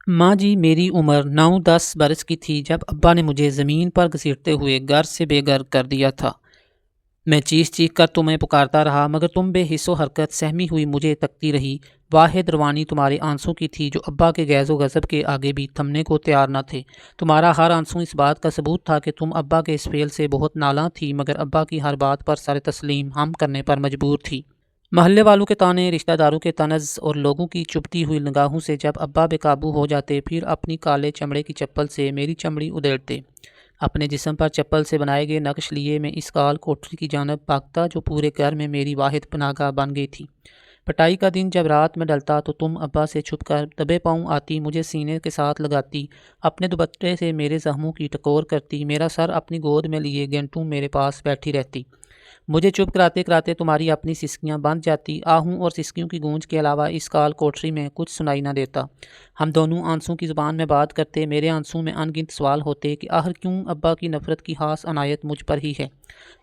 माँ जी, मेरी उम्र 9-10 बरस की थी जब अब्बा ने मुझे ज़मीन पर घसीटते हुए घर से बेघर कर दिया था। मैं चीख-चीख कर तुम्हें पुकारता रहा मगर तुम बेहिस्सो हरकत सहमी हुई मुझे तकती रही। वाहिद रवानी तुम्हारे आंसू की थी जो अब्बा के गैज़ो गज़ब के आगे भी थमने को तैयार न थे। तुम्हारा हर आंसू इस बात का सबूत था कि तुम अब्बा के इस फ़ेल से बहुत नालां थी मगर अब्बा की हर बात पर सर तस्लीम हम करने पर मजबूर थी। मोहल्ले वालों के ताने, रिश्तेदारों के तनज़ और लोगों की चुभती हुई निगाहों से जब अब्बा बेकाबू हो जाते फिर अपनी काले चमड़े की चप्पल से मेरी चमड़ी उधेड़ते। अपने जिस्म पर चप्पल से बनाए गए नक्श लिए मैं इस काल कोठरी की जानब भागता जो पूरे घर में मेरी वाहिद पनाहगाह बन गई थी। पिटाई का दिन जब रात में डलता तो तुम अब्बा से छुपकर दबे पाँव आती, मुझे सीने के साथ लगाती, अपने दुपट्टे से मेरे जख्मों की टकोर करती, मेरा सर अपनी गोद में लिए घंटों मेरे पास बैठी रहती। मुझे चुप कराते कराते तुम्हारी अपनी सिसकियां बंध जाती। आहूं और सिसकियों की गूंज के अलावा इस काल कोठरी में कुछ सुनाई न देता। हम दोनों आंसू की ज़ुबान में बात करते। मेरे आंसू में अनगिनत सवाल होते कि आखिर क्यों अब्बा की नफ़रत की खास अनायत मुझ पर ही है।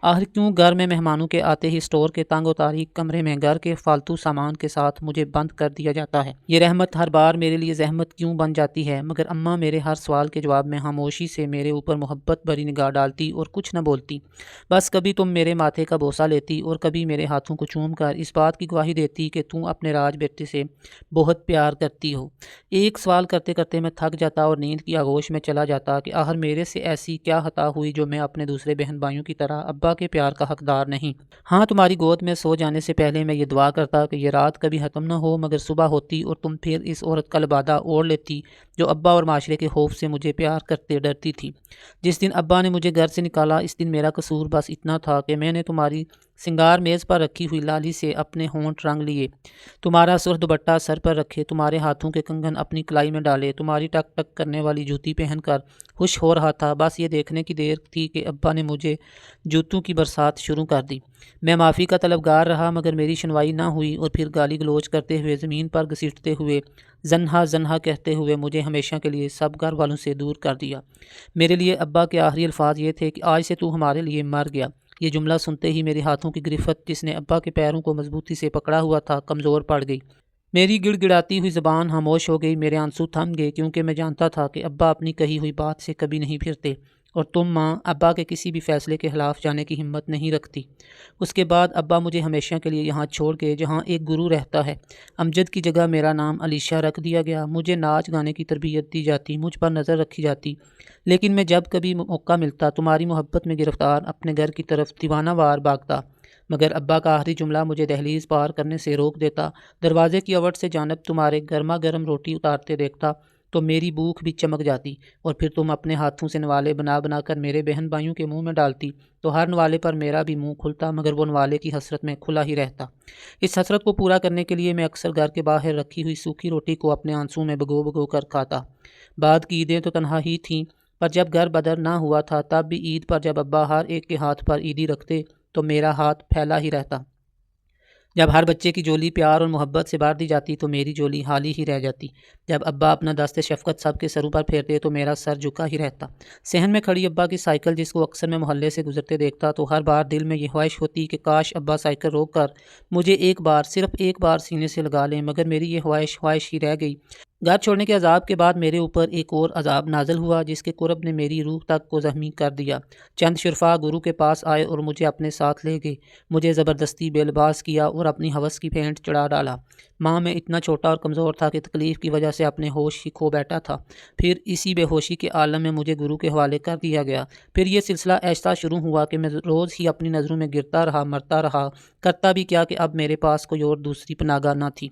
आखिर क्यों घर में मेहमानों के आते ही स्टोर के तंग और तारीक कमरे में घर के फालतू सामान के साथ मुझे बंद कर दिया जाता है। ये रहमत हर बार मेरे लिए जहमत क्यों बन जाती है। मगर अम्मा मेरे हर सवाल के जवाब में खामोशी से मेरे ऊपर मोहब्बत भरी निगाह डालती और कुछ न बोलती। बस कभी तुम मेरे माथे का बोसा लेती और कभी मेरे हाथों को चूम कर इस बात की गवाही देती कि तू अपने राज बेटे से बहुत प्यार करती हो। एक सवाल करते करते मैं थक जाता और नींद की आगोश में चला जाता कि आखिर मेरे से ऐसी क्या खता हुई जो मैं अपने दूसरे बहन भाइयों की तरह अब्बा के प्यार का हकदार नहीं। हाँ, तुम्हारी गोद में सो जाने से पहले मैं ये दुआ करता कि ये रात कभी ख़त्म न हो मगर सुबह होती और तुम फिर इस औरत का लिबादा ओढ़ लेती जो अब्बा और माशरे के खौफ से मुझे प्यार करते डरती थी। जिस दिन अब्बा ने मुझे घर से निकाला इस दिन मेरा कसूर बस इतना था कि मैंने तुम्हारी सिंगार मेज़ पर रखी हुई लाली से अपने होंठ रंग लिए, तुम्हारा सुर्ख दुपट्टा सर पर रखे, तुम्हारे हाथों के कंगन अपनी कलाई में डाले, तुम्हारी टक टक करने वाली जूती पहनकर खुश हो रहा था। बस ये देखने की देर थी कि अब्बा ने मुझे जूतों की बरसात शुरू कर दी। मैं माफ़ी का तलबगार रहा मगर मेरी सुनवाई ना हुई और फिर गाली गलोच करते हुए ज़मीन पर घसीटते हुए जन्हा जन्हा कहते हुए मुझे हमेशा के लिए सब घर वालों से दूर कर दिया। मेरे लिए अब्बा के आखिरी अल्फाज ये थे कि आज से तू हमारे लिए मर गया। ये जुमला सुनते ही मेरे हाथों की गिरफ्त जिसने अब्बा के पैरों को मजबूती से पकड़ा हुआ था कमज़ोर पड़ गई। मेरी गिड़गिड़ाती हुई ज़बान खामोश हो गई, मेरे आंसू थम गए क्योंकि मैं जानता था कि अब्बा अपनी कही हुई बात से कभी नहीं फिरते और तुम माँ अब्बा के किसी भी फैसले के खिलाफ जाने की हिम्मत नहीं रखती। उसके बाद अब्बा मुझे हमेशा के लिए यहाँ छोड़ के जहाँ एक गुरु रहता है अमजद की जगह मेरा नाम अलीशा रख दिया गया। मुझे नाच गाने की तरबियत दी जाती, मुझ पर नज़र रखी जाती, लेकिन मैं जब कभी मौका मिलता तुम्हारी मोहब्बत में गिरफ्तार अपने घर की तरफ दीवाना वार भागता। मगर अब्बा का आखिरी जुमला मुझे दहलीज पार करने से रोक देता। दरवाजे की अवट से जानब तुम्हारे गर्मा गर्म रोटी उतारते देखता तो मेरी भूख भी चमक जाती और फिर तुम अपने हाथों से नवाले बना बना कर मेरे बहन भाइयों के मुंह में डालती तो हर नवाले पर मेरा भी मुंह खुलता मगर वो नवाले की हसरत में खुला ही रहता। इस हसरत को पूरा करने के लिए मैं अक्सर घर के बाहर रखी हुई सूखी रोटी को अपने आंसू में भिगो भिगो कर खाता। बाद की ईदें तो तनहा ही थीं पर जब घर बदर ना हुआ था तब भी ईद पर जब अब्बा हर एक के हाथ पर ईदी रखते तो मेरा हाथ फैला ही रहता। जब हर बच्चे की झोली प्यार और मोहब्बत से भर दी जाती तो मेरी झोली खाली ही रह जाती। जब अब्बा अपना दस्ते शफ़क़त सबके सरों पर फेरते तो मेरा सर झुका ही रहता। सहन में खड़ी अब्बा की साइकिल जिसको अक्सर मैं मोहल्ले से गुजरते देखता तो हर बार दिल में ये ख्वाहिश होती कि काश अब्बा साइकिल रोक कर मुझे एक बार सिर्फ एक बार सीने से लगा लें, मगर मेरी ये ख्वाहिश ही रह गई। घर छोड़ने के अजाब के बाद मेरे ऊपर एक और अजाब नाज़िल हुआ जिसके कुर्ब ने मेरी रूह तक को ज़ख्मी कर दिया। चंद शुरफा गुरु के पास आए और मुझे अपने साथ ले गए। मुझे ज़बरदस्ती बेलबास किया और अपनी हवस की भेंट चढ़ा डाला। माँ मैं इतना छोटा और कमज़ोर था कि तकलीफ़ की वजह से अपने होश ही खो बैठा था। फिर इसी बेहोशी के आलम में मुझे गुरु के हवाले कर दिया गया। फिर ये सिलसिला ऐसा शुरू हुआ कि मैं रोज़ ही अपनी नज़रों में गिरता रहा, मरता रहा। करता भी क्या कि अब मेरे पास कोई और दूसरी पनाहगाह न थी।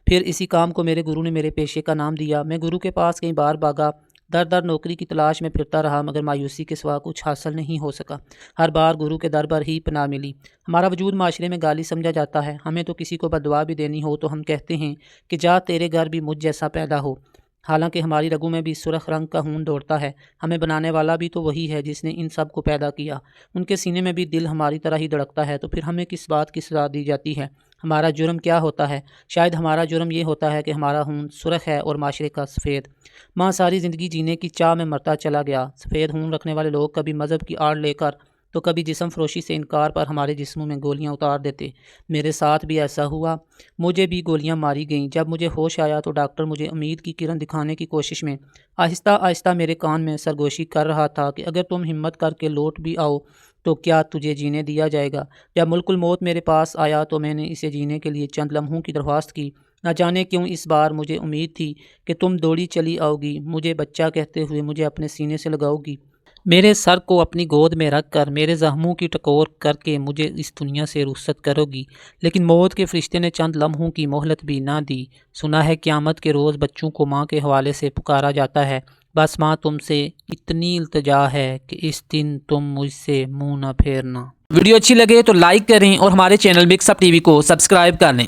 फिर इसी काम को मेरे गुरु ने मेरे पेशे का नाम दिया। मैं गुरु के पास कई बार भागा, दर दर नौकरी की तलाश में फिरता रहा मगर मायूसी के सिवा कुछ हासिल नहीं हो सका। हर बार गुरु के दर पर ही पनाह मिली। हमारा वजूद माशरे में गाली समझा जाता है। हमें तो किसी को बददुआ भी देनी हो तो हम कहते हैं कि जा तेरे घर भी मुझ जैसा पैदा हो। हालांकि हमारी रगों में भी सुर्ख रंग का खून दौड़ता है। हमें बनाने वाला भी तो वही है जिसने इन सब को पैदा किया। उनके सीने में भी दिल हमारी तरह ही धड़कता है, तो फिर हमें किस बात की सज़ा दी जाती है। हमारा जुर्म क्या होता है? शायद हमारा जुर्म ये होता है कि हमारा खून सुर्ख है और माशरे का सफ़ेद। माँ सारी ज़िंदगी जीने की चाह में मरता चला गया। सफ़ेद खून रखने वाले लोग कभी मज़हब की आड़ लेकर تو کبھی جسم فروشی سے انکار پر ہمارے جسموں میں گولیاں اتار دیتے۔ میرے ساتھ بھی ایسا ہوا، مجھے بھی گولیاں ماری گئیں۔ جب مجھے ہوش آیا تو ڈاکٹر مجھے امید کی کرن دکھانے کی کوشش میں آہستہ آہستہ میرے کان میں سرگوشی کر رہا تھا کہ اگر تم ہمت کر کے لوٹ بھی آؤ تو کیا تجھے جینے دیا جائے گا۔ جب ملک الموت میرے پاس آیا تو میں نے اسے جینے کے لیے چند لمحوں کی درخواست کی۔ نہ جانے کیوں اس بار مجھے امید تھی کہ تم دوڑی چلی آؤ گی، مجھے بچہ کہتے ہوئے مجھے اپنے سینے سے لگاؤ گی، میرے سر کو اپنی گود میں رکھ کر میرے زخموں کی ٹکور کر کے مجھے اس دنیا سے رخصت کرو گی۔ لیکن موت کے فرشتے نے چند لمحوں کی مہلت بھی نہ دی۔ سنا ہے قیامت کے روز بچوں کو ماں کے حوالے سے پکارا جاتا ہے، بس ماں تم سے اتنی التجا ہے کہ اس دن تم مجھ سے منہ نہ پھیرنا۔ ویڈیو اچھی لگے تو لائک کریں اور ہمارے channel mix up T V کو سبسکرائب کر لیں۔